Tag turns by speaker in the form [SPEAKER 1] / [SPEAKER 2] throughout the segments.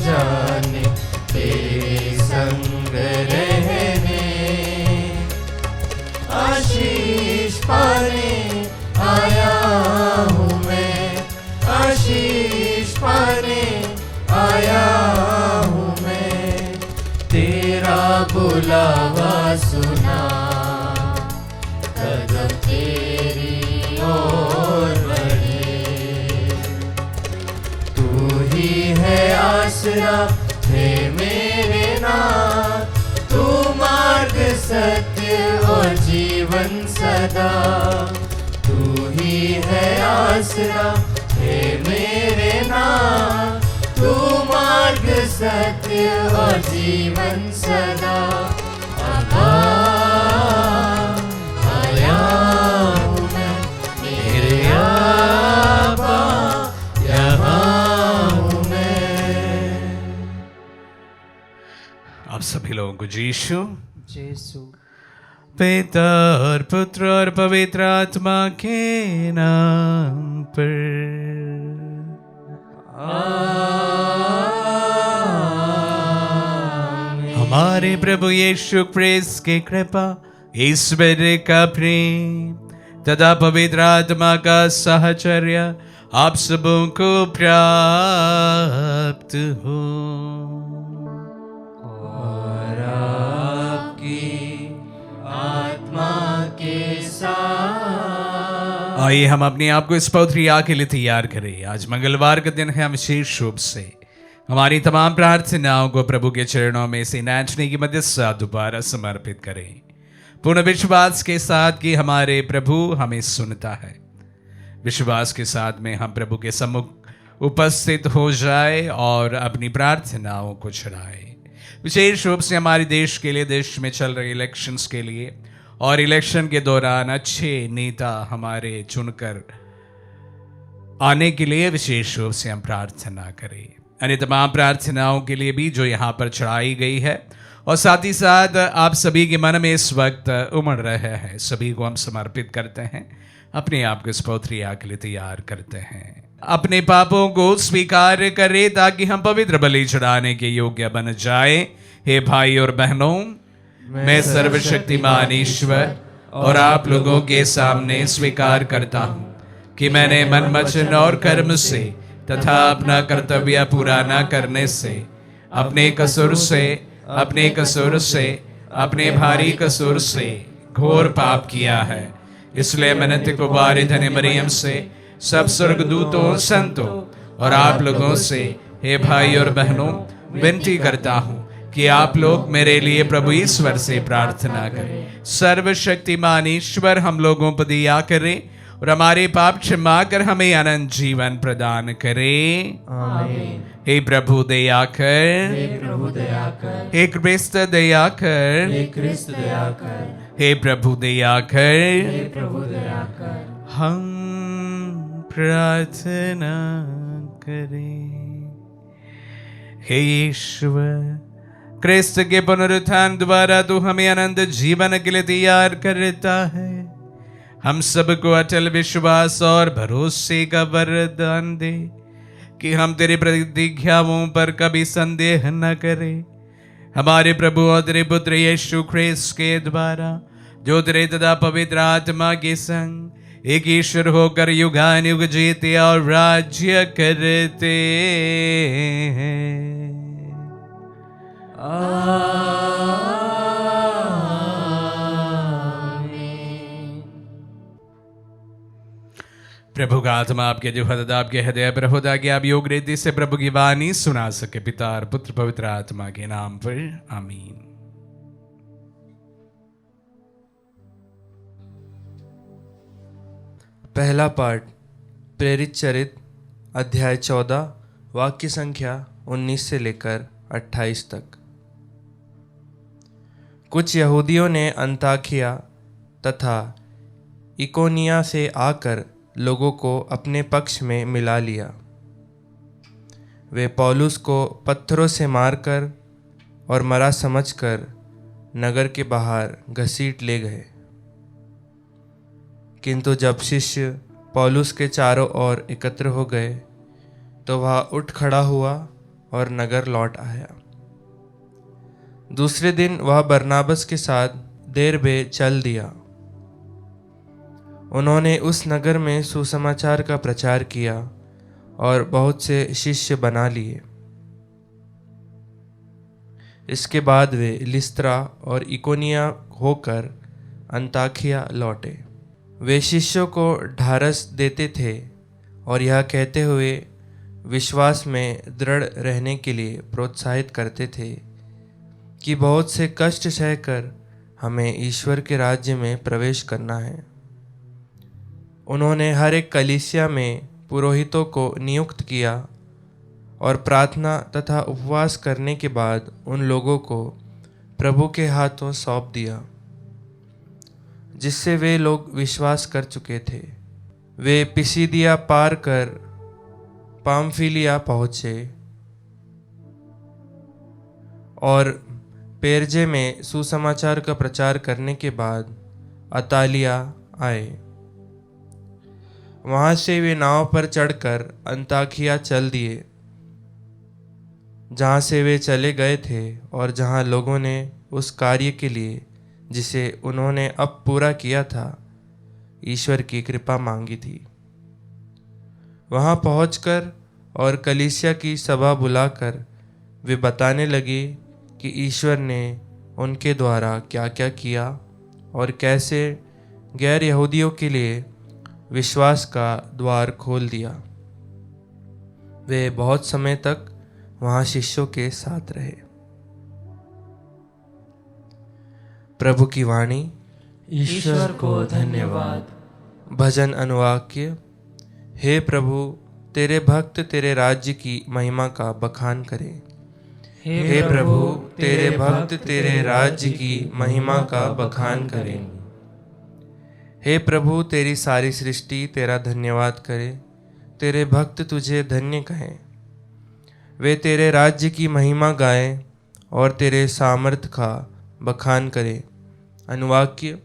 [SPEAKER 1] जाने तेरे संग रहने, आशीष पाने आया हूँ मैं, आशीष पाने आया हूँ मैं। तेरा बुलावा सुना, कदम तेरी ओर बढ़े। तू ही है आसरा है मेरे नाथ, तू मार्ग सत्य और जीवन सदा। तू ही है आसरा है मेरे नाथ, तू मार्ग सत्य और जीवन सदा। आबा आया हूँ मैं, मेरे आबा यहाँ हूँ मैं।
[SPEAKER 2] आप सभी लोगों को यीशु
[SPEAKER 1] यीशु
[SPEAKER 2] पिता और पुत्र और पवित्र आत्मा के नाम पर। हमारे प्रभु यीशु क्रिस्त की कृपा, ईश्वर का प्रेम तथा पवित्र आत्मा का साहचर्य आप सबों को प्राप्त हो।
[SPEAKER 1] और आपकी आत्मा के साथ।
[SPEAKER 2] आइए हम अपने आप को इस पवित्र क्रिया के लिए तैयार करें। आज मंगलवार का दिन है। हम विशेष रूप से हमारी तमाम प्रार्थनाओं को प्रभु के चरणों में से नाचने की मदद से दोबारा समर्पित करें, पूर्ण विश्वास के साथ कि हमारे प्रभु हमें सुनता है। विश्वास के साथ में हम प्रभु के सम्मुख उपस्थित हो जाए और अपनी प्रार्थनाओं को चढ़ाए। विशेष रूप से हमारे देश के लिए, देश में चल रहे इलेक्शंस के लिए, और इलेक्शन के दौरान अच्छे नेता हमारे चुनकर आने के लिए विशेष रूप से हम प्रार्थना करें। अन्य तमाम प्रार्थनाओं के लिए भी जो यहाँ पर चढ़ाई गई है, और साथ ही साथ आप सभी के मन में इस वक्त उमड़ रहे हैं, सभी को हम समर्पित करते हैं। अपने आप को इस पवित्र क्रिया के लिए तैयार करते हैं। अपने पापों को स्वीकार करें ताकि हम पवित्र बलि चढ़ाने के योग्य बन जाए। हे भाई और बहनों, मैं सर्वशक्तिमान ईश्वर और आप लोगों के सामने स्वीकार करता हूँ कि मैंने मन, वचन और कर्म से तथा अपना कर्तव्य पूरा न करने से, अपने कसूर से, अपने भारी कसूर से घोर पाप किया है। इसलिए मैं नित्य कुमारी धन्य मरियम से, सब स्वर्गदूतों, संतों और आप लोगों से, हे भाई और बहनों, विनती करता हूँ कि आप लोग मेरे लिए प्रभु ईश्वर से प्रार्थना करें। सर्वशक्तिमान ईश्वर हम लोगों पर दया करे और हमारे पाप क्षमा कर हमें अनंत जीवन प्रदान करे।
[SPEAKER 1] आमीन।
[SPEAKER 2] हे प्रभु दया कर,
[SPEAKER 1] हे प्रभु दया कर,
[SPEAKER 2] हे क्रिस्त दया कर,
[SPEAKER 1] हे क्रिस्त दया कर,
[SPEAKER 2] हे प्रभु दया कर।
[SPEAKER 1] हे प्रभु दया कर।
[SPEAKER 2] हम प्रार्थना करें। हे ईश्वर, क्रिस्त के पुनरुत्थान द्वारा तू हमें अनंत जीवन के लिए तैयार करता है। हम सबको अचल विश्वास और भरोसे का वरदान दे कि हम तेरी प्रतिज्ञाओं पर कभी संदेह न करें। हमारे प्रभु और तेरे पुत्र यीशु ख्रिस्त के द्वारा, जो तेरे तथा पवित्र आत्मा के संग एक ईश्वर होकर युगानुयुग जीते और राज्य करते हैं। प्रभु का आत्मा आपके जो आपके हृदय पर होता कि आप योग रीति से प्रभु की वाणी सुना सके। पिता और पुत्र पवित्र आत्मा के नाम पर आमीन।
[SPEAKER 3] पहला पाठ प्रेरित चरित अध्याय 14 वाक्य संख्या 19 से लेकर 28 तक। कुछ यहूदियों ने अंताकिया तथा इकोनिया से आकर लोगों को अपने पक्ष में मिला लिया। वे पौलुस को पत्थरों से मारकर और मरा समझकर नगर के बाहर घसीट ले गए। किंतु जब शिष्य पौलुस के चारों ओर एकत्र हो गए तो वह उठ खड़ा हुआ और नगर लौट आया। दूसरे दिन वह बरनाबस के साथ देरबे चल दिया। उन्होंने उस नगर में सुसमाचार का प्रचार किया और बहुत से शिष्य बना लिए। इसके बाद वे लिस्त्रा और इकोनिया होकर अंताकिया लौटे। वे शिष्यों को ढारस देते थे और यह कहते हुए विश्वास में दृढ़ रहने के लिए प्रोत्साहित करते थे कि बहुत से कष्ट सहकर हमें ईश्वर के राज्य में प्रवेश करना है। उन्होंने हर एक कलीसिया में पुरोहितों को नियुक्त किया और प्रार्थना तथा उपवास करने के बाद उन लोगों को प्रभु के हाथों सौंप दिया जिससे वे लोग विश्वास कर चुके थे। वे पिसिदिया पार कर पामफिलिया पहुँचे और पेरजे में सुसमाचार का प्रचार करने के बाद अतालिया आए। वहाँ से वे नाव पर चढ़कर अंताकिया चल दिए, जहाँ से वे चले गए थे और जहाँ लोगों ने उस कार्य के लिए जिसे उन्होंने अब पूरा किया था ईश्वर की कृपा मांगी थी। वहाँ पहुंचकर और कलीसिया की सभा बुलाकर वे बताने लगे कि ईश्वर ने उनके द्वारा क्या क्या किया और कैसे गैर यहूदियों के लिए विश्वास का द्वार खोल दिया। वे बहुत समय तक वहाँ शिष्यों के साथ रहे। प्रभु की वाणी।
[SPEAKER 1] ईश्वर को धन्यवाद।
[SPEAKER 3] भजन अनुवाक्य। हे प्रभु, तेरे भक्त तेरे राज्य की महिमा का बखान करें। हे प्रभु, तेरे भक्त तेरे राज्य की महिमा का बखान करें। हे प्रभु, तेरी सारी सृष्टि तेरा धन्यवाद करे। तेरे भक्त तुझे धन्य कहें। वे तेरे राज्य की महिमा गाएं और तेरे सामर्थ का बखान करें। अनुवाक्य।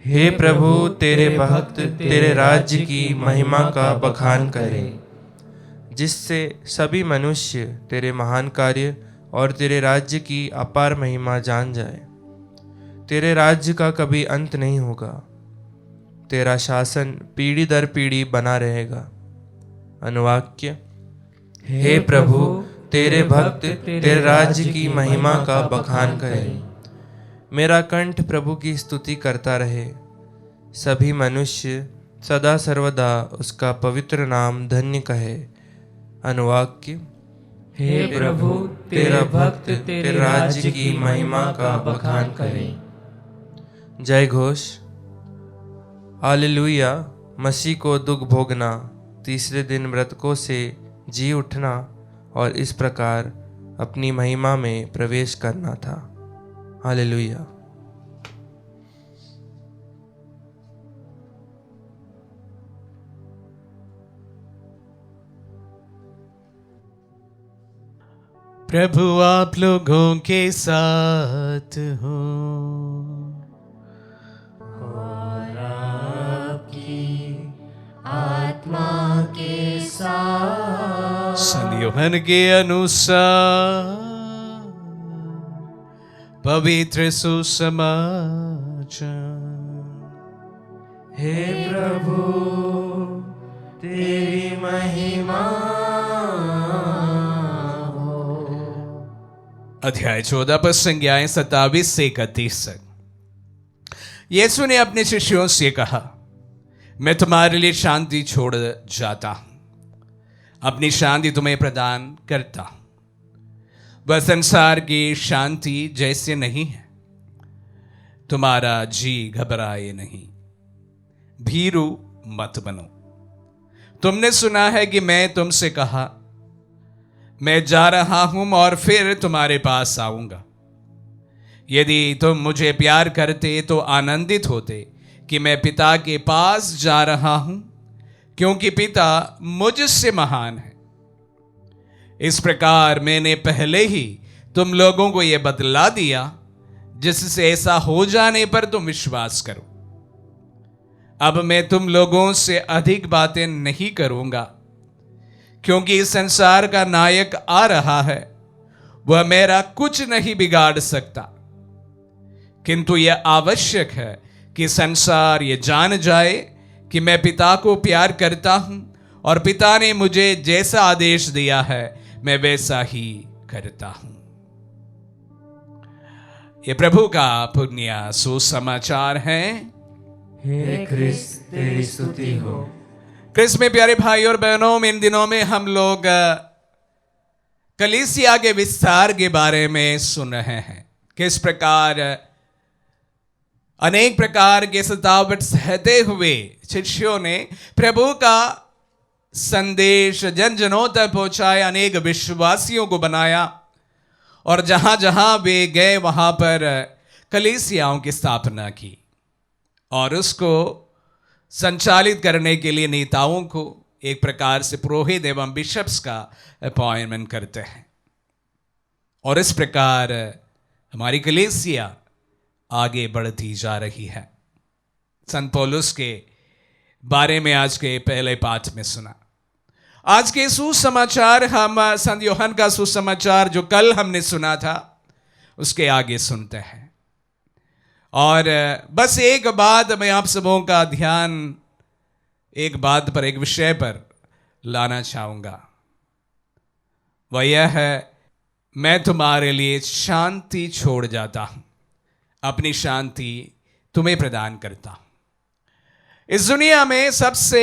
[SPEAKER 3] हे प्रभु, तेरे भक्त तेरे राज्य की महिमा का बखान करें, जिससे सभी मनुष्य तेरे महान कार्य और तेरे राज्य की अपार महिमा जान जाए। तेरे राज्य का कभी अंत नहीं होगा। तेरा शासन पीढ़ी दर पीढ़ी बना रहेगा। अनुवाक्य। हे प्रभु, तेरे भक्त तेरे राज्य की महिमा का बखान करें। मेरा कंठ प्रभु की स्तुति करता रहे। सभी मनुष्य सदा सर्वदा उसका पवित्र नाम धन्य कहे। अनुवाक्य।
[SPEAKER 1] हे प्रभु, तेरा भक्त तेरे राज्य की महिमा का बखान करें।
[SPEAKER 3] जय घोष। हालेलुया। मसीह को दुख भोगना, तीसरे दिन मृतकों से जी उठना और इस प्रकार अपनी महिमा में प्रवेश करना था। हालेलुया।
[SPEAKER 2] प्रभु आप लोगों के साथ हो
[SPEAKER 1] और आपकी आत्मा के साथ।
[SPEAKER 2] संत यूहन्ना के अनुसार पवित्र सुसमाचार।
[SPEAKER 3] हे प्रभु, तेरी महिमा
[SPEAKER 2] अध्याय 14 पर संज्ञाएं 27 से 31 तक। यीशु ने अपने शिष्यों से कहा, मैं तुम्हारे लिए शांति छोड़ जाता हूं, अपनी शांति तुम्हें प्रदान करता हूं। वह संसार की शांति जैसे नहीं है। तुम्हारा जी घबराए नहीं, भीरू मत बनो। तुमने सुना है कि मैं तुमसे कहा, मैं जा रहा हूं और फिर तुम्हारे पास आऊंगा। यदि तुम मुझे प्यार करते तो आनंदित होते कि मैं पिता के पास जा रहा हूं, क्योंकि पिता मुझसे महान है। इस प्रकार मैंने पहले ही तुम लोगों को यह बतला दिया, जिससे ऐसा हो जाने पर तुम विश्वास करो। अब मैं तुम लोगों से अधिक बातें नहीं करूंगा, क्योंकि इस संसार का नायक आ रहा है, वह मेरा कुछ नहीं बिगाड़ सकता। किंतु यह आवश्यक है कि संसार ये जान जाए कि मैं पिता को प्यार करता हूं और पिता ने मुझे जैसा आदेश दिया है मैं वैसा ही करता हूं। ये प्रभु का पुण्य सुसमाचार है।
[SPEAKER 1] हे क्रिस्त तेरी स्तुति हो।
[SPEAKER 2] क्रिस्त में प्यारे भाई और बहनों, इन दिनों में हम लोग कलीसिया के विस्तार के बारे में सुन रहे हैं। किस प्रकार अनेक प्रकार के सतावट सहते हुए शिष्यों ने प्रभु का संदेश जन जनों तक पहुंचाया, अनेक विश्वासियों को बनाया और जहां जहां वे गए वहां पर कलीसियाओं की स्थापना की और उसको संचालित करने के लिए नेताओं को एक प्रकार से पुरोहित एवं बिशप्स का अपॉइंटमेंट करते हैं। और इस प्रकार हमारी कलीसिया आगे बढ़ती जा रही है। संत पौलुस के बारे में आज के पहले पाठ में सुना। आज के सुसमाचार हम संत यूहन्ना का सुसमाचार जो कल हमने सुना था उसके आगे सुनते हैं। और बस एक बात मैं आप सबों का ध्यान एक बात पर, एक विषय पर लाना चाहूंगा। वह यह है, मैं तुम्हारे लिए शांति छोड़ जाता हूं, अपनी शांति तुम्हें प्रदान करता हूं। इस दुनिया में सबसे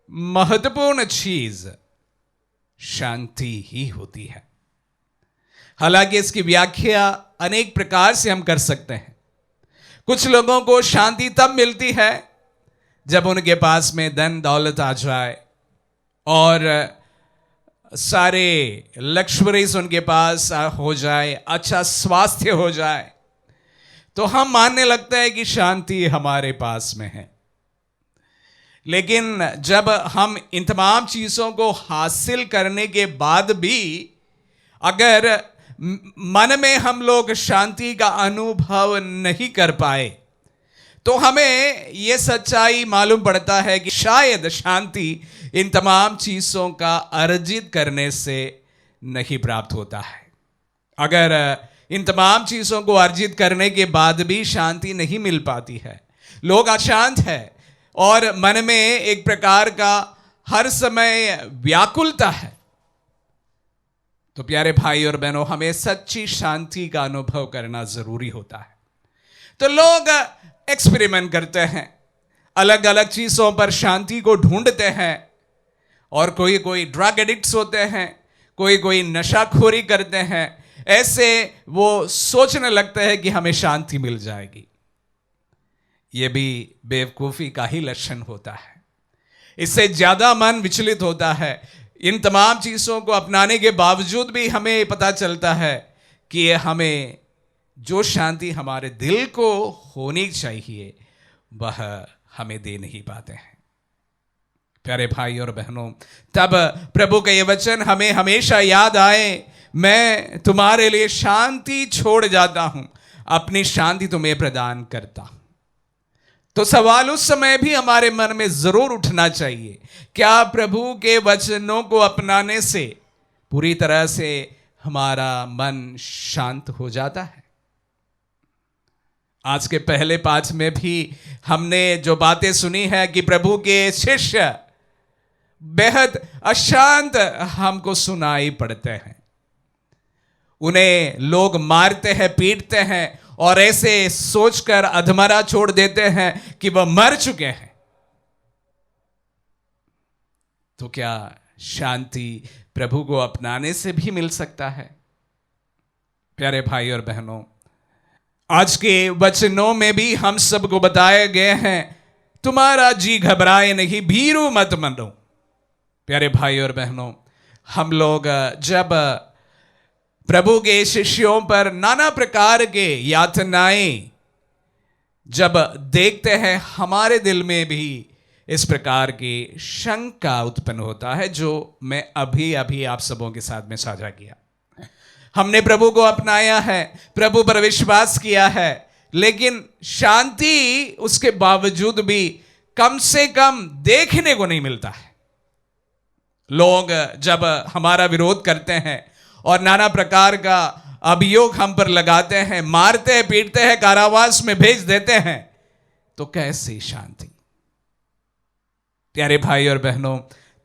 [SPEAKER 2] महत्वपूर्ण चीज शांति ही होती है। हालांकि इसकी व्याख्या अनेक प्रकार से हम कर सकते हैं। कुछ लोगों को शांति तब मिलती है जब उनके पास में धन दौलत आ जाए और सारे लक्ष्मरीज उनके पास हो जाए, अच्छा स्वास्थ्य हो जाए, तो हम मानने लगता है कि शांति हमारे पास में है। लेकिन जब हम इन तमाम चीजों को हासिल करने के बाद भी अगर मन में हम लोग शांति का अनुभव नहीं कर पाए तो हमें यह सच्चाई मालूम पड़ता है कि शायद शांति इन तमाम चीजों का अर्जित करने से नहीं प्राप्त होता है। अगर इन तमाम चीजों को अर्जित करने के बाद भी शांति नहीं मिल पाती है, लोग अशांत है और मन में एक प्रकार का हर समय व्याकुलता है, तो प्यारे भाई और बहनों, हमें सच्ची शांति का अनुभव करना जरूरी होता है। तो लोग एक्सपेरिमेंट करते हैं, अलग अलग चीजों पर शांति को ढूंढते हैं, और कोई कोई ड्रग एडिक्ट्स होते हैं, कोई कोई नशाखोरी करते हैं। ऐसे वो सोचने लगते हैं कि हमें शांति मिल जाएगी। यह भी बेवकूफी का ही लक्षण होता है। इससे ज्यादा मन विचलित होता है। इन तमाम चीजों को अपनाने के बावजूद भी हमें पता चलता है कि हमें जो शांति हमारे दिल को होनी चाहिए वह हमें दे नहीं पाते हैं। प्यारे भाई और बहनों, तब प्रभु का ये वचन हमें हमेशा याद आए, मैं तुम्हारे लिए शांति छोड़ जाता हूं, अपनी शांति तुम्हें प्रदान करता हूं। तो सवाल उस समय भी हमारे मन में जरूर उठना चाहिए, क्या प्रभु के वचनों को अपनाने से पूरी तरह से हमारा मन शांत हो जाता है? आज के पहले पाठ में भी हमने जो बातें सुनी है कि प्रभु के शिष्य बेहद अशांत हमको सुनाई पड़ते हैं। उन्हें लोग मारते हैं, पीटते हैं और ऐसे सोचकर अधमरा छोड़ देते हैं कि वह मर चुके हैं। तो क्या शांति प्रभु को अपनाने से भी मिल सकता है? प्यारे भाई और बहनों, आज के वचनों में भी हम सबको बताए गए हैं, तुम्हारा जी घबराए नहीं, भीरू मत मनो। प्यारे भाई और बहनों, हम लोग जब प्रभु के शिष्यों पर नाना प्रकार के यातनाएं जब देखते हैं, हमारे दिल में भी इस प्रकार की शंका उत्पन्न होता है, जो मैं अभी अभी आप सबों के साथ में साझा किया। हमने प्रभु को अपनाया है, प्रभु पर विश्वास किया है, लेकिन शांति उसके बावजूद भी कम से कम देखने को नहीं मिलता है। लोग जब हमारा विरोध करते हैं और नाना प्रकार का अभियोग हम पर लगाते हैं, मारते हैं, पीटते हैं, कारावास में भेज देते हैं, तो कैसी शांति। प्यारे भाई और बहनों,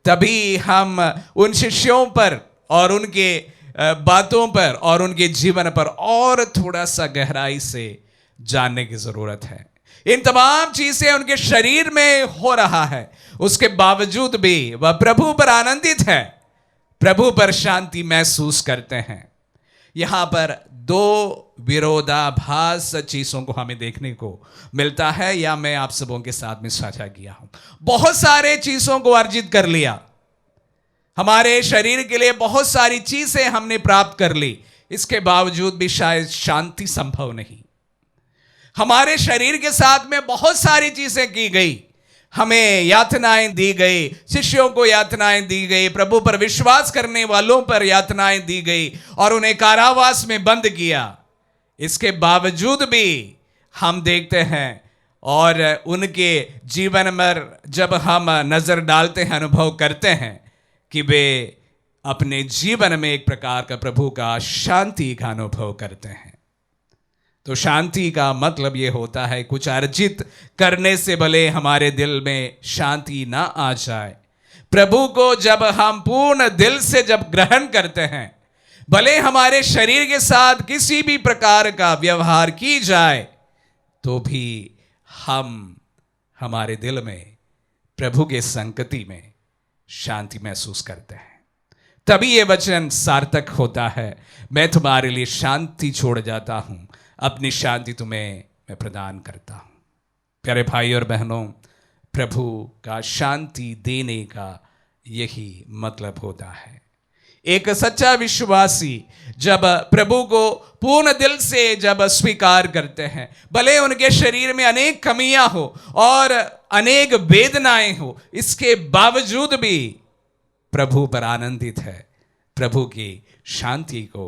[SPEAKER 2] तभी हम उन शिष्यों पर और उनके बातों पर और उनके जीवन पर और थोड़ा सा गहराई से जानने की जरूरत है। इन तमाम चीजें उनके शरीर में हो रहा है, उसके बावजूद भी वह प्रभु पर आनंदित है, प्रभु पर शांति महसूस करते हैं। यहां पर दो विरोधाभास चीजों को हमें देखने को मिलता है, या मैं आप सबों के साथ में साझा किया हूं। बहुत सारे चीजों को अर्जित कर लिया, हमारे शरीर के लिए बहुत सारी चीजें हमने प्राप्त कर ली, इसके बावजूद भी शायद शांति संभव नहीं। हमारे शरीर के साथ में बहुत सारी चीजें की गई, हमें यातनाएं दी गई, शिष्यों को यातनाएं दी गई, प्रभु पर विश्वास करने वालों पर यातनाएं दी गई और उन्हें कारावास में बंद किया। इसके बावजूद भी हम देखते हैं और उनके जीवन में जब हम नजर डालते हैं, अनुभव करते हैं कि वे अपने जीवन में एक प्रकार का प्रभु का शांति का अनुभव करते हैं। तो शांति का मतलब यह होता है कुछ अर्जित करने से भले हमारे दिल में शांति ना आ जाए, प्रभु को जब हम पूर्ण दिल से जब ग्रहण करते हैं, भले हमारे शरीर के साथ किसी भी प्रकार का व्यवहार की जाए, तो भी हम हमारे दिल में प्रभु के संगति में शांति महसूस करते हैं। तभी ये वचन सार्थक होता है, मैं तुम्हारे लिए शांति छोड़ जाता हूं, अपनी शांति तुम्हें मैं प्रदान करता हूं। प्यारे भाई और बहनों, प्रभु का शांति देने का यही मतलब होता है। एक सच्चा विश्वासी जब प्रभु को पूर्ण दिल से जब स्वीकार करते हैं, भले उनके शरीर में अनेक कमियां हो और अनेक वेदनाएं हो, इसके बावजूद भी प्रभु पर आनंदित है, प्रभु की शांति को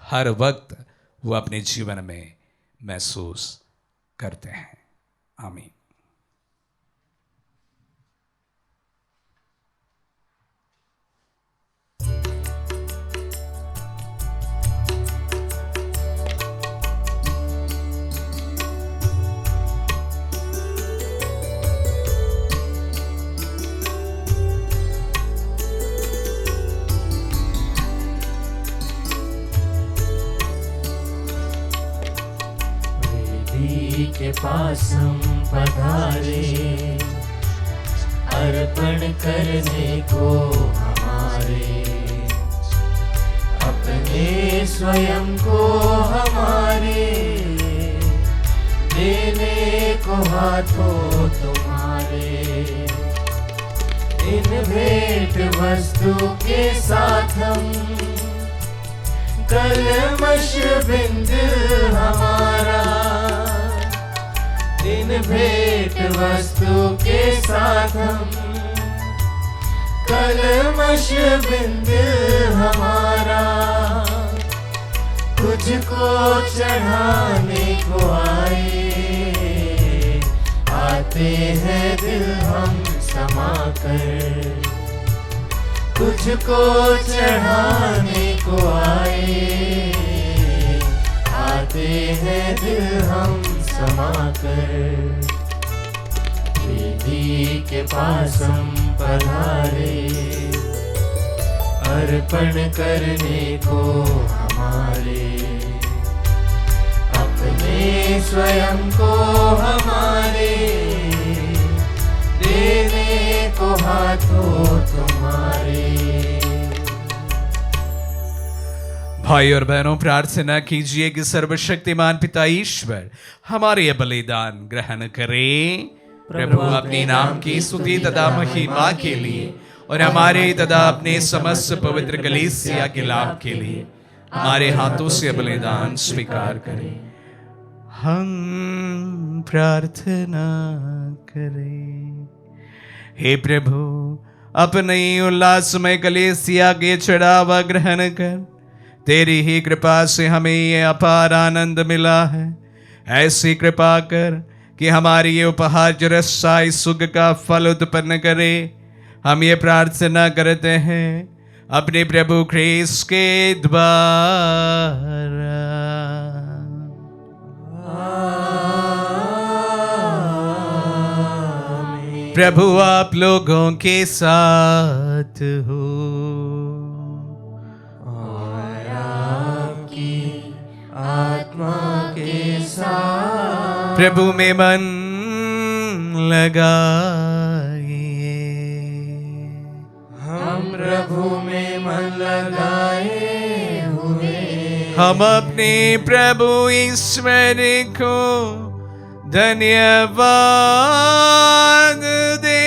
[SPEAKER 2] हर वक्त वो अपने जीवन में महसूस करते हैं। आमीन।
[SPEAKER 1] के पास हम पधारे, अर्पण करने को हमारे, अपने स्वयं को हमारे, देने को हाथों तुम्हारे। इन भेंट वस्तु के साथ हम कलमश बिंद हमारा, इन भेंट वस्तु के साथ हम कलमश बिंद हमारा, तुझको चढ़ाने को आते हैं दिल हम समाकर, तुझको चढ़ाने को आते हैं दिल हम समाकर। वेदी के पास हम पधारे, अर्पण करने को हमारे, अपने स्वयं को हमारे, देने को हाथों तुम्हारे।
[SPEAKER 2] भाई और बहनों, प्रार्थना कीजिए कि सर्वशक्तिमान पिता ईश्वर हमारे ये बलिदान ग्रहण करें। प्रभु अपने नाम की स्तुति तथा महिमा के लिए और हमारे तथा अपने समस्त पवित्र कलीसिया के लाभ के लिए हमारे हाथों से बलिदान स्वीकार करें। हम प्रार्थना करें। हे प्रभु, अपने उल्लासमय कलीसिया के चढ़ावा ग्रहण कर तेरी ही कृपा से हमें ये अपार आनंद मिला है। ऐसी कृपा कर कि हमारी ये उपहार रसाई सुख का फल उत्पन्न करे। हम ये प्रार्थना करते हैं अपने प्रभु ख्रीस्त के द्वारा। प्रभु आप लोगों के साथ हो
[SPEAKER 1] और आपकी आत्मा के साथ।
[SPEAKER 2] प्रभु में मन लगाइए।
[SPEAKER 1] हम प्रभु में मन लगाए हुए।
[SPEAKER 2] हम अपने प्रभु ईश्वर को धन्यवाद दे।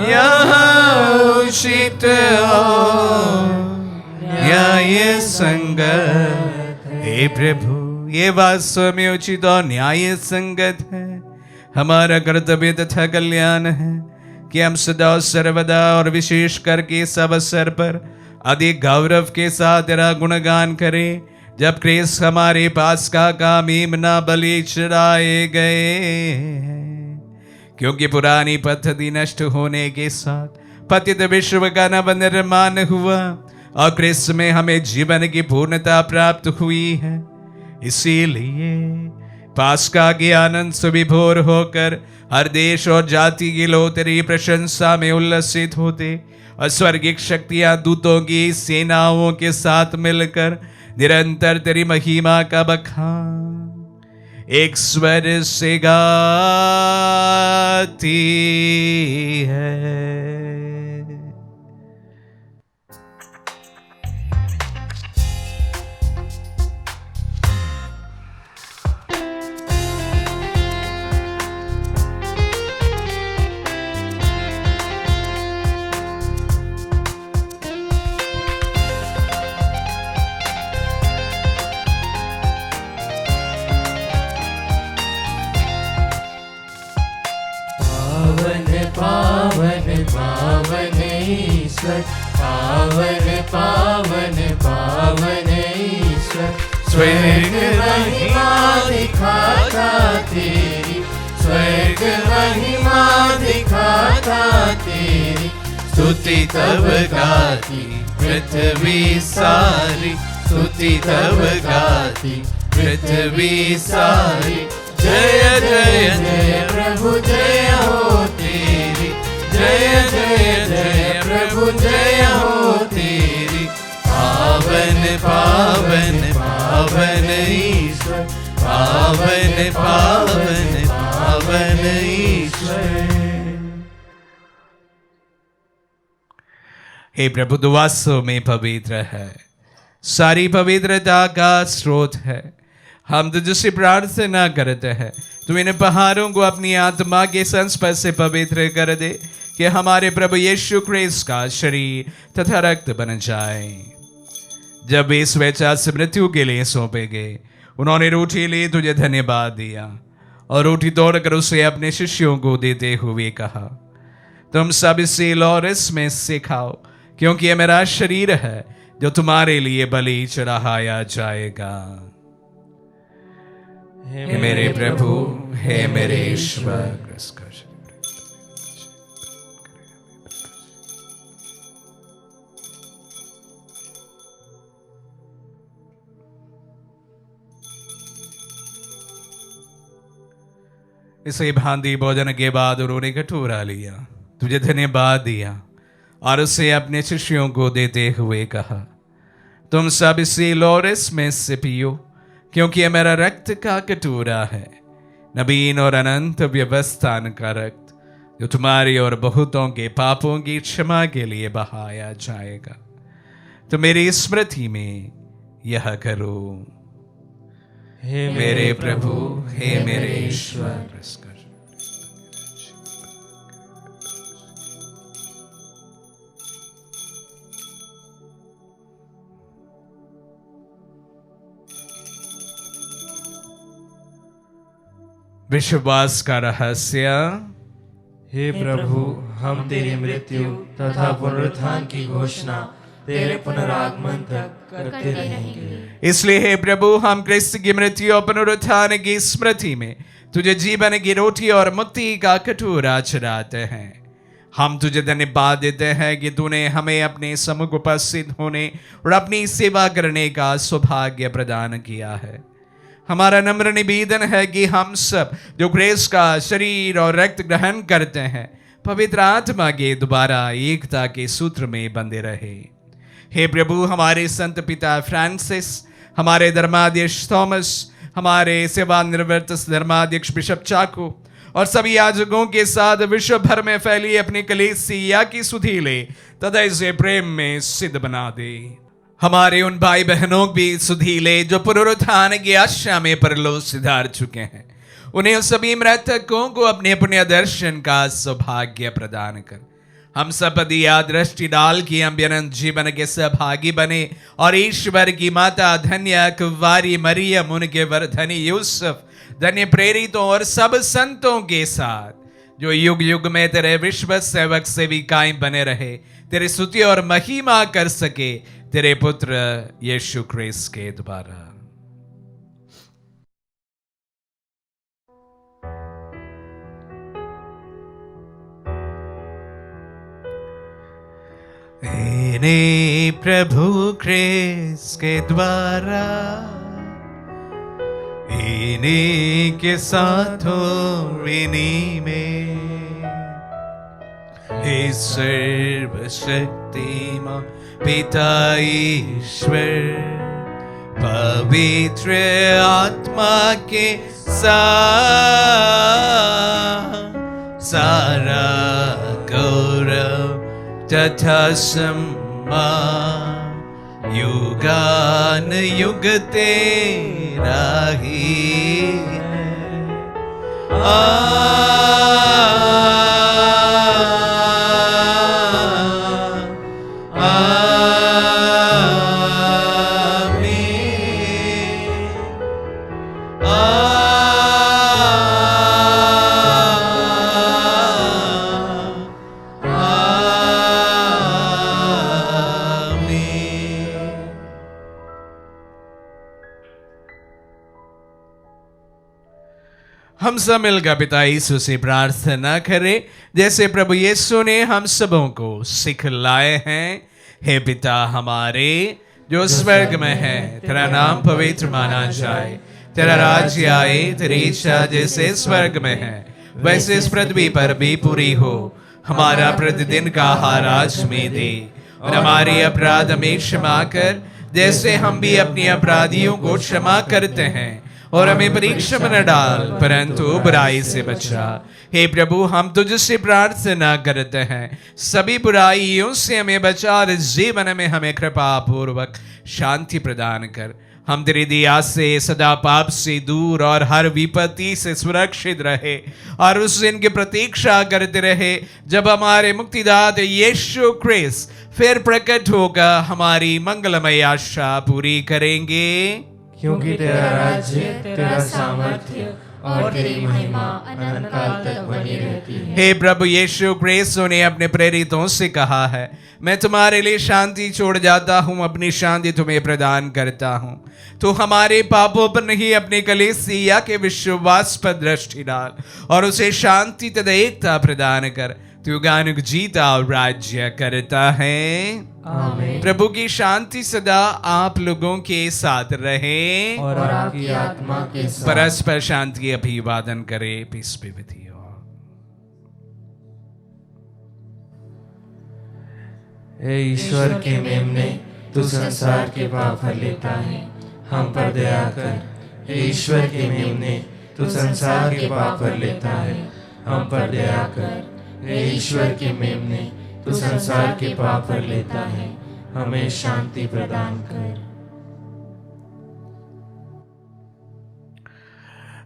[SPEAKER 2] यहाँ उचित और न्याय संगत हे प्रभु, ये वास्तव में उचित और न्याय संगत है। हमारा कर्तव्य तथा कल्याण है कि हम सदा और सर्वदा और विशेष करके सब अवसर पर अधिक गौरव के साथ तेरा गुणगान करें, जब क्रिस्त हमारे पास का मेमना बलि चढ़ाए गए, क्योंकि पुरानी पद्धति नष्ट होने के साथ पतित विश्व का नव निर्माण हुआ और क्रिस्त में हमें जीवन की पूर्णता प्राप्त हुई है। इसीलिए पास्का के आनंद से विभोर होकर हर देश और जाति के लोग तेरी प्रशंसा में उल्लसित होते और स्वर्गिक शक्तियां दूतों की सेनाओं के साथ मिलकर निरंतर तेरी महिमा का बखान एक स्वर से गाती है।
[SPEAKER 1] पावन ईश्वर, पावन पावन पावन ईश्वर, स्वर्ग महिमा दिखाता तेरी, स्वर्ग महिमा दिखाता तेरी, स्तुति तब गाती पृथ्वी सारी, स्तुति तब गाती पृथ्वी सारी। जय जय जय प्रभु जय हो तेरी, जय जय जय प्रभु जय हो तेरी। पावन पावन पावन ईश्वर, पावन पावन पावन ईश्वर।
[SPEAKER 2] हे प्रभु, तू वास्तव में पवित्र है, सारी पवित्रता का स्रोत है। हम तुझसे प्रार्थना करते हैं तू इन पहाड़ों को अपनी आत्मा के संस्पर्श से पवित्र कर दे कि हमारे प्रभु यीशु ख्रीस्त का शरीर तथा रक्त बन जाए। जब वे स्वेच्छा से मृत्यु के लिए सौंपे गए, उन्होंने रोटी ली, तुझे धन्यवाद दिया और रोटी तोड़कर उसे अपने शिष्यों को देते हुए कहा, तुम सब इसे लो और इसमें से खाओ, क्योंकि यह मेरा शरीर है जो तुम्हारे लिए बलि चढ़ाया जाएगा। हे मेरे प्रभु, हे मेरे ईश्वर। इसे भांति भोजन के बाद उन्होंने कटोरा लिया, तुझे धन्यवाद दिया और उसे अपने शिष्यों को देते हुए कहा, तुम सब इसे लो और इसमें से पियो, क्योंकि यह मेरा रक्त का कटोरा है, नवीन और अनंत व्यवस्थान का रक्त, जो तुम्हारी और बहुतों के पापों की क्षमा के लिए बहाया जाएगा। तो मेरी स्मृति में यह करो।
[SPEAKER 3] हे
[SPEAKER 2] मेरे प्रभु, हे मेरे ईश्वर। विश्वास का रहस्य।
[SPEAKER 3] हे प्रभु, हम तेरी मृत्यु तथा पुनरुत्थान की घोषणा तेरे पुनरागमन तक करते रहेंगे।
[SPEAKER 2] इसलिए हे प्रभु, हम क्रिस्त की मृत्यु और पुनरुत्थान की स्मृति में तुझे जीवन की रोटी और मुक्ति का कटोरा चढ़ाते हैं। हम तुझे धन्यवाद देते हैं कि तूने हमें अपने सम्मुख उपस्थित होने और अपनी सेवा करने का सौभाग्य प्रदान किया है। हमारा नम्र निवेदन है कि हम सब जो ग्रेस का शरीर और रक्त ग्रहण करते हैं, पवित्र आत्मा के द्वारा एकता के सूत्र में बंधे रहे। हे प्रभु, हमारे संत पिता फ्रांसिस, हमारे धर्माध्यक्ष थॉमस, हमारे सेवानिवृत्त धर्माध्यक्ष बिशप चाको और सभी याजकों के साथ विश्व भर में फैली अपनी कलीसिया की सुधीले तथा से प्रेम में सिद्ध बना दे। हमारे उन भाई बहनों भी सुधीले जो पुनरुत्थान की आशा में परलोक सिधार चुके हैं, उन्हें उन सभी मृतकों को अपने पुण्य दर्शन का सौभाग्य प्रदान कर हम सब दिया दृष्टि डाल की हम अनंत जीवन के सहभागी बने और ईश्वर की माता धन्य कुंवारी मरियम, उनके वर धनी यूसुफ, धन्य प्रेरितों और सब संतों के साथ जो युग युग में तेरे विश्व सेवक सेविकाएं बने रहे, तेरी स्तुति और महिमा कर सके तेरे पुत्र यीशु क्रिस्त के द्वारा। इन्हीं प्रभु क्रिस्त के द्वारा, इन्हीं के साथ और इन्हीं में हे सर्वशक्तिमान पिता ईश्वर पवित्र आत्मा के साथ सारा गौरव तथा सम्मान युगान युग तेरा ही है। हम सब मिलकर पिता यीशु से प्रार्थना करें जैसे प्रभु यीशु ने हम सबों को सिखलाए हैं। हे पिता हमारे जो स्वर्ग में है, तेरा नाम पवित्र माना जाए, तेरा राज्य आए, तेरी इच्छा जैसे स्वर्ग में है वैसे इस पृथ्वी पर भी पूरी हो। हमारा प्रतिदिन का आहार आज हमें दे और हमारे अपराध हमें क्षमा कर जैसे हम भी अपने अपराधियों को क्षमा करते हैं, और हमें परीक्षा में न डाल परंतु बुराई से बचा। हे प्रभु, हम तुझसे प्रार्थना करते हैं सभी बुराइयों से हमें बचा और जीवन में हमें कृपा पूर्वक शांति प्रदान कर। हम तेरी दया से सदा पाप से दूर और हर विपत्ति से सुरक्षित रहे और उस दिन की प्रतीक्षा करते रहे जब हमारे मुक्तिदाता यीशु क्रिस्त फिर प्रकट होगा हमारी मंगलमय आशा पूरी करेंगे।
[SPEAKER 1] क्योंकि तेरा राज्य, तेरा सामर्थ्य और तेरी महिमा अनंत काल तक बनी रहती है।
[SPEAKER 2] हे प्रभु यीशु क्रिस्त ने अपने प्रेरितों से कहा है, मैं तुम्हारे लिए शांति छोड़ जाता हूँ, अपनी शांति तुम्हें प्रदान करता हूँ। तो हमारे पापों पर नहीं अपने कलीसिया के विश्वास पर दृष्टि डाल और उसे शांति तथा एकता प्रदान कर। तू गानुक जीता और राज्य करता है।
[SPEAKER 1] आमीन।
[SPEAKER 2] प्रभु की शांति सदा आप लोगों के साथ रहे
[SPEAKER 1] और आपकी आत्मा के साथ।
[SPEAKER 2] परस्पर शांति की अभिवादन करे। Peace be with you.
[SPEAKER 1] हे ईश्वर के मेमने, तू संसार के पाप हर लेता है, हम पर दया कर। हे ईश्वर के मेमने, तू संसार के पाप हर लेता है, हम पर दया कर। हे ईश्वर के मेमने, तू संसार के पाप हर लेता है, हमें शांति प्रदान कर।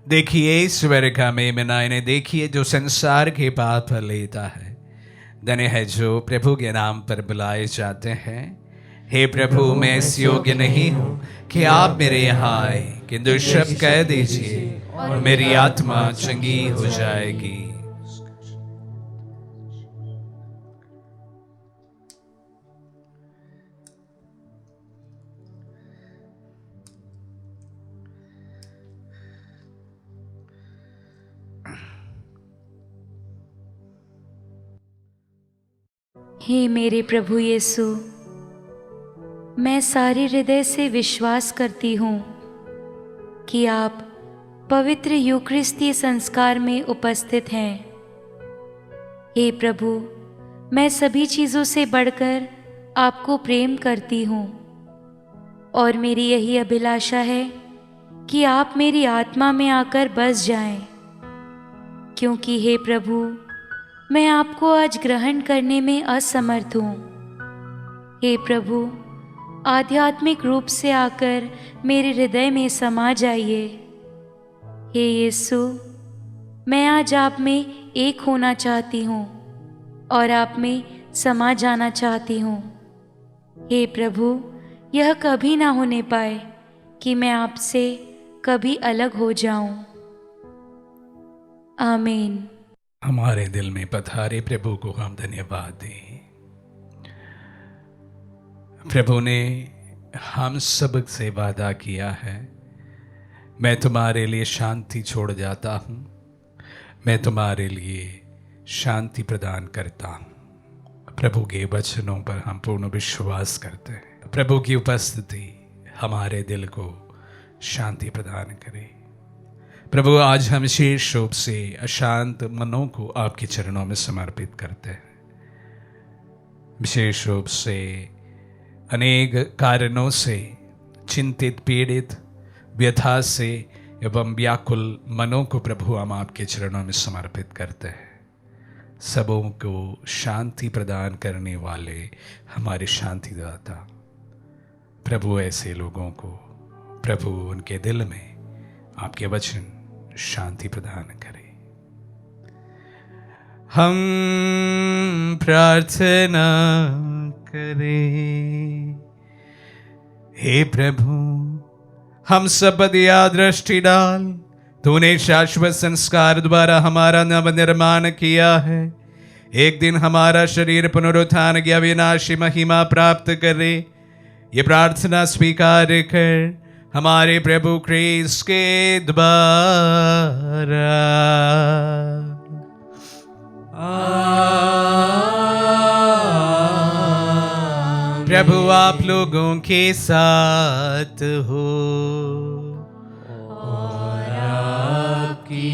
[SPEAKER 2] देखिए ईश्वर का मेमना, इन्हें देखिए जो संसार के पाप हर लेता है। धन्य है जो प्रभु के नाम पर बुलाए जाते हैं। हे प्रभु, मैं इस योग्य नहीं हूँ कि आप मेरे यहाँ आए, किंतु शब्द कह दीजिए और मेरी आत्मा चंगी हो जाएगी।
[SPEAKER 4] हे मेरे प्रभु यीशु, मैं सारे हृदय से विश्वास करती हूँ कि आप पवित्र यूकरिस्ती संस्कार में उपस्थित हैं। हे प्रभु, मैं सभी चीज़ों से बढ़कर आपको प्रेम करती हूँ और मेरी यही अभिलाषा है कि आप मेरी आत्मा में आकर बस जाएं, क्योंकि हे प्रभु, मैं आपको आज ग्रहण करने में असमर्थ हूँ। हे प्रभु, आध्यात्मिक रूप से आकर मेरे हृदय में समा जाइए। हे यीशु, मैं आज आप में एक होना चाहती हूँ और आप में समा जाना चाहती हूँ। हे प्रभु, यह कभी ना होने पाए कि मैं आपसे कभी अलग हो जाऊं। आमीन।
[SPEAKER 2] हमारे दिल में पधारे प्रभु को हम धन्यवाद दें। प्रभु ने हम सब से वादा किया है, मैं तुम्हारे लिए शांति छोड़ जाता हूँ, मैं तुम्हारे लिए शांति प्रदान करता हूँ। प्रभु के वचनों पर हम पूर्ण विश्वास करते हैं। प्रभु की उपस्थिति हमारे दिल को शांति प्रदान करे। प्रभु, आज हम विशेष रूप से अशांत मनों को आपके चरणों में समर्पित करते हैं। विशेष रूप से अनेक कारणों से चिंतित, पीड़ित, व्यथा से एवं व्याकुल मनों को प्रभु हम आपके चरणों में समर्पित करते हैं। सबों को शांति प्रदान करने वाले हमारे शांतिदाता प्रभु, ऐसे लोगों को प्रभु उनके दिल में आपके वचन शांति प्रदान करे। हम प्रार्थना करें। हे प्रभु, हम सब पर दया दृष्टि डाल। तूने शाश्वत संस्कार द्वारा हमारा नव निर्माण किया है। एक दिन हमारा शरीर पुनरुत्थान की अविनाशी महिमा प्राप्त करे। ये प्रार्थना स्वीकार कर हमारे प्रभु क्रिस्त के द्वारा। प्रभु आप लोगों के साथ हो
[SPEAKER 1] और आपकी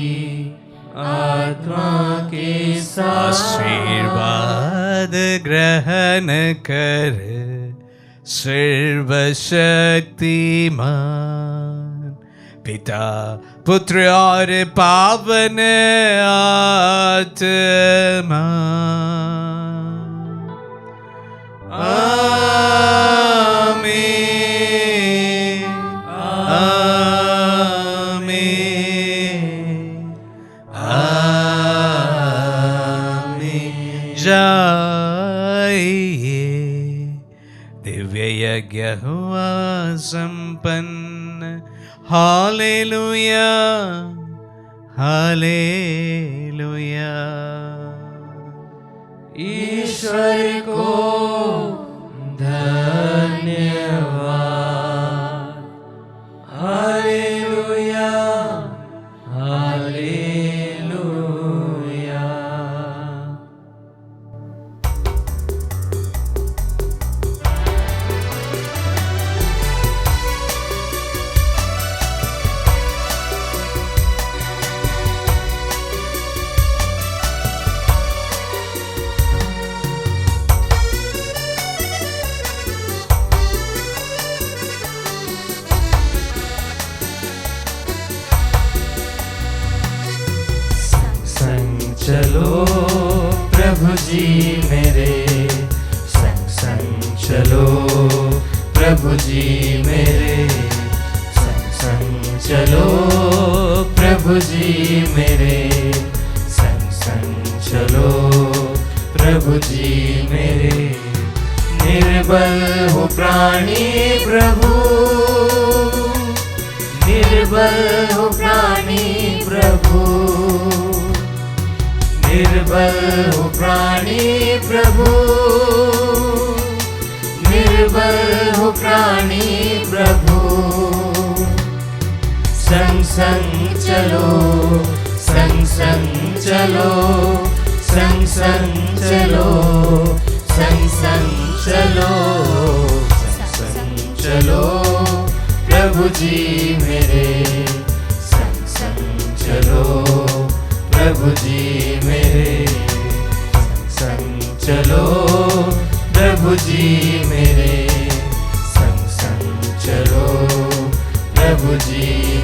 [SPEAKER 1] आत्मा के साथ।
[SPEAKER 2] आशीर्वाद ग्रहण कर सर्वशक्तिमान पिता, पुत्र और पावन आत्मा। आमीन, आमीन, आमीन। जाइए, दिव्य यज्ञ हुआ संपन्न। Hallelujah, hallelujah.
[SPEAKER 1] ईश्वर को धन्यवाद। Hallelujah, hallelujah. चलो प्रभु जी मेरे संग संग चलो, प्रभु जी मेरे संग संग चलो, प्रभु जी मेरे संग संग चलो, प्रभु जी मेरे। निर्बल हो प्राणी प्रभु, निर्बल हो प्राणी प्रभु, निर्बल हो प्राणी प्रभु, निर्बल हो प्राणी प्रभु। संग संग चलो, संग संग चलो, संग संग चलो, संग संग चलो, संग संग चलो प्रभु जी मेरे, संग संग चलो प्रभु जी मेरे, संग संग चलो प्रभु जी मेरे, संग संग चलो प्रभु जी